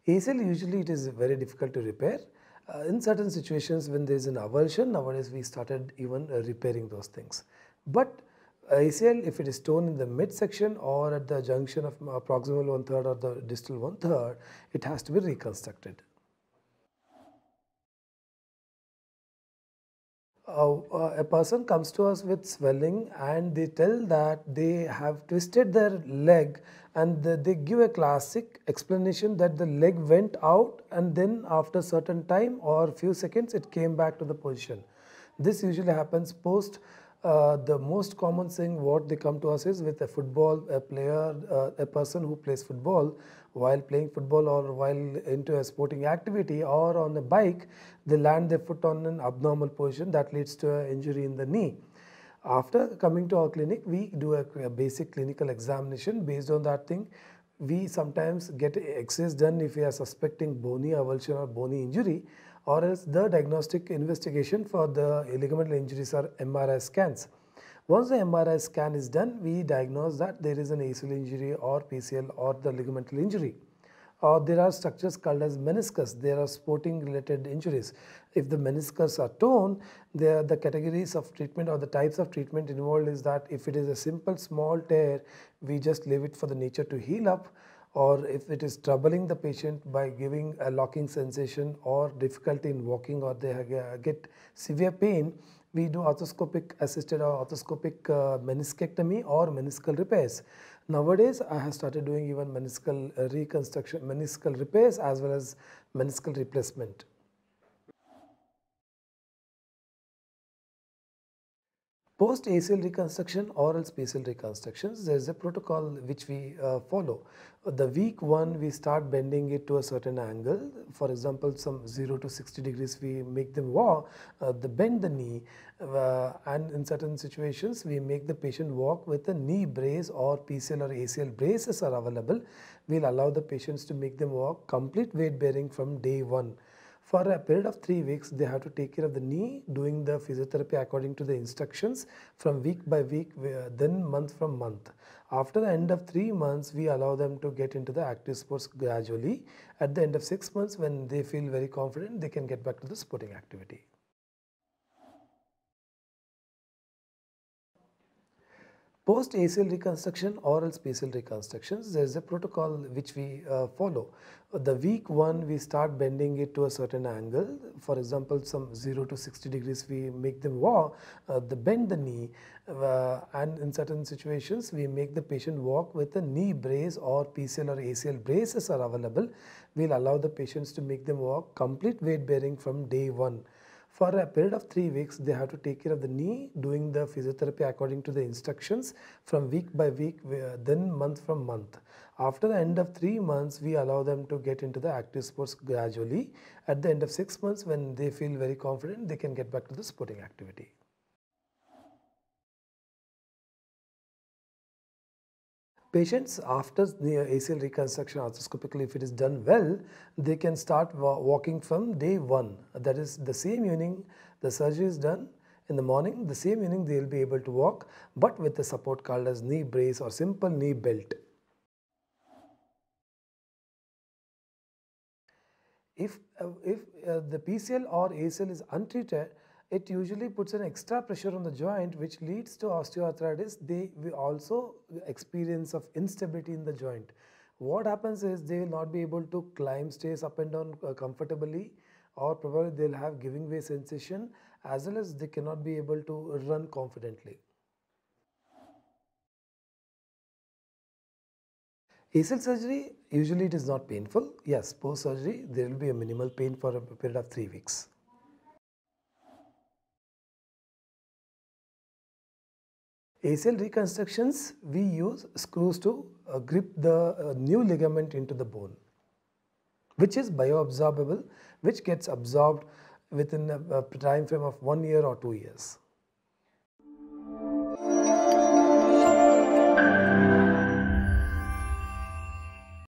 ACL usually it is very difficult to repair. In certain situations when there is an avulsion, nowadays we started even repairing those things. But ACL, if it is torn in the midsection or at the junction of proximal 1/3 or the distal 1/3, it has to be reconstructed. A person comes to us with swelling and they tell that they have twisted their leg, and they give a classic explanation that the leg went out and then after certain time or few seconds it came back to the position. This usually happens post the most common thing what they come to us is with a football, a player, a person who plays football. While playing football or while into a sporting activity or on a bike, they land their foot on an abnormal position that leads to an injury in the knee. After coming to our clinic, we do a basic clinical examination. Based on that thing, we sometimes get X-rays done if we are suspecting bony avulsion or bony injury, or else the diagnostic investigation for the ligamental injuries are MRI scans. Once the MRI scan is done, we diagnose that there is an ACL injury or PCL or the ligamental injury. There are structures called as meniscus. There are sporting related injuries. If the meniscus are torn, the categories of treatment or the types of treatment involved is that if it is a simple small tear, we just leave it for the nature to heal up. Or if it is troubling the patient by giving a locking sensation or difficulty in walking, or they get severe pain, we do arthroscopic assisted or arthroscopic meniscectomy or meniscal repairs. Nowadays, I have started doing even meniscal reconstruction, meniscal repairs as well as meniscal replacement. Post ACL reconstruction or else PCL reconstructions, there is a protocol which we follow. The week 1 we start bending it to a certain angle. For example, some 0 to 60 degrees we make them walk, bend the knee, and in certain situations we make the patient walk with a knee brace or PCL or ACL braces are available. We will allow the patients to make them walk complete weight bearing from day 1. For a period of 3 weeks, they have to take care of the knee, doing the physiotherapy according to the instructions from week by week, then month from month. After the end of 3 months, we allow them to get into the active sports gradually. At the end of 6 months, when they feel very confident, they can get back to the sporting activity. Post ACL reconstruction or else PCL reconstructions, there is a protocol which we follow. The week 1 we start bending it to a certain angle. For example, some 0 to 60 degrees we make them walk, bend the knee, and in certain situations we make the patient walk with a knee brace or PCL or ACL braces are available. We will allow the patients to make them walk complete weight bearing from day 1. For a period of 3 weeks, they have to take care of the knee, doing the physiotherapy according to the instructions from week by week, then month from month. After the end of 3 months, we allow them to get into the active sports gradually. At the end of 6 months, when they feel very confident, they can get back to the sporting activity. Patients after the ACL reconstruction arthroscopically, if it is done well, they can start walking from day 1. That is, the same evening the surgery is done, in the morning, the same evening they will be able to walk, but with the support called as knee brace or simple knee belt. If the PCL or ACL is untreated, it usually puts an extra pressure on the joint, which leads to osteoarthritis. They will also experience of instability in the joint. What happens is they will not be able to climb stairs up and down comfortably, or probably they will have giving way sensation, as well as they cannot be able to run confidently. ACL surgery, usually it is not painful. Yes, post surgery there will be a minimal pain for a period of 3 weeks. ACL reconstructions, we use screws to grip the new ligament into the bone, which is bioabsorbable, which gets absorbed within a time frame of 1 year or 2 years.